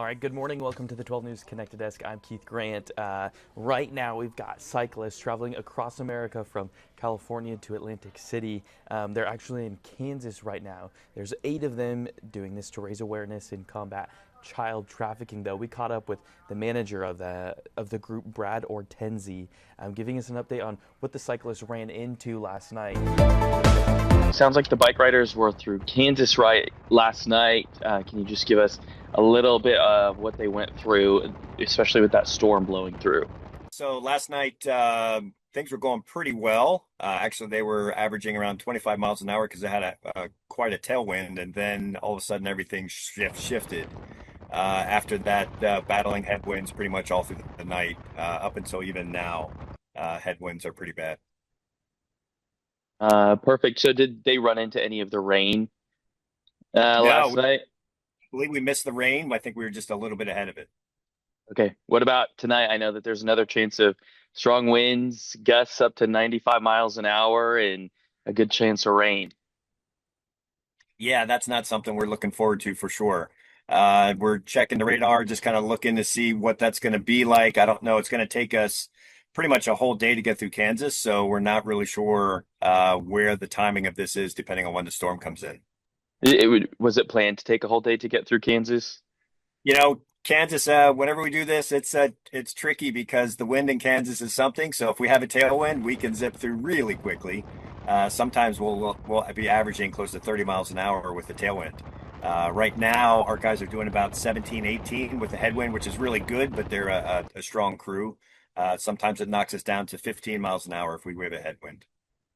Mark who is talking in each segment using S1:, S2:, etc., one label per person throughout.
S1: right, good morning. Welcome to the 12 News Connected Desk. I'm Keith Grant. Right now, we've got cyclists traveling across America from California to Atlantic City. They're actually in Kansas right now. There's 8 of them doing this to raise awareness and combat child trafficking, though. We caught up with the manager of the group, Brad Ortenzi, giving us an update on what the cyclists ran into last night.
S2: Sounds like the bike riders were through Kansas right last night. Can you just give us a little bit of what they went through, especially with that storm blowing through?
S3: So last night, things were going pretty well. Actually, they were averaging around 25 miles an hour because they had quite a tailwind, and then all of a sudden everything shifted. After that, battling headwinds pretty much all through the night, up until even now, headwinds are pretty bad.
S2: Perfect. So did they run into any of the rain
S3: No,
S2: last
S3: we
S2: night?
S3: believe we missed the rain. I think we were just a little bit ahead of it.
S2: Okay. What about tonight? I know that there's another chance of strong winds, gusts up to 95 miles an hour, and a good chance of rain.
S3: Yeah, that's not something we're looking forward to for sure. We're checking the radar, just kind of looking to see what that's going to be like. I don't know. It's going to take us pretty much a whole day to get through Kansas, so we're not really sure where the timing of this is, depending on when the storm comes in.
S2: Was it planned to take a whole day to get through Kansas?
S3: Kansas, whenever we do this, it's tricky because the wind in Kansas is something. So if we have a tailwind, we can zip through really quickly. Sometimes we'll be averaging close to 30 miles an hour with the tailwind. Right now, our guys are doing about 17, 18 with the headwind, which is really good, but they're a strong crew. Sometimes it knocks us down to 15 miles an hour if we have a headwind.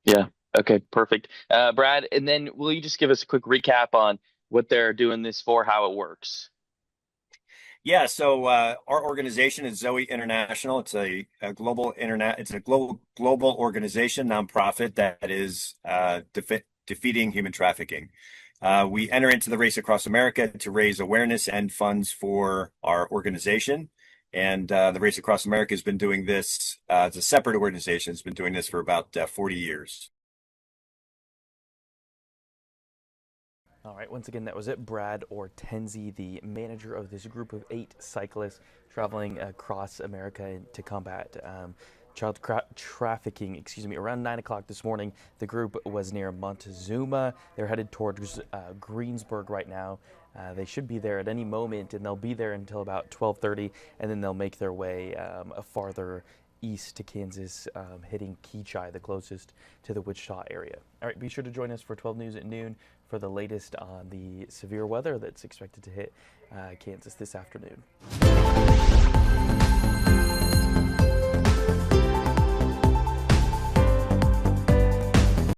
S2: Yeah. Okay, perfect. Brad, and then will you just give us a quick recap on what they're doing this for, how it works?
S3: Yeah, so our organization is Zoe International. It's a global organization, nonprofit that is defeating human trafficking. We enter into the race across America to raise awareness and funds for our organization. And the Race Across America has been doing this as a separate organization. It's been doing this for about 40 years.
S1: All right, once again, that was it. Brad Ortenzi, the manager of this group of 8 cyclists traveling across America to combat trafficking. Around 9 o'clock this morning, the group was near Montezuma. They're headed towards Greensburg right now. They should be there at any moment, and they'll be there until about 12:30, and then they'll make their way farther east to Kansas, hitting Keachai, the closest to the Wichita area. All right, be sure to join us for 12 News at noon for the latest on the severe weather that's expected to hit Kansas this afternoon.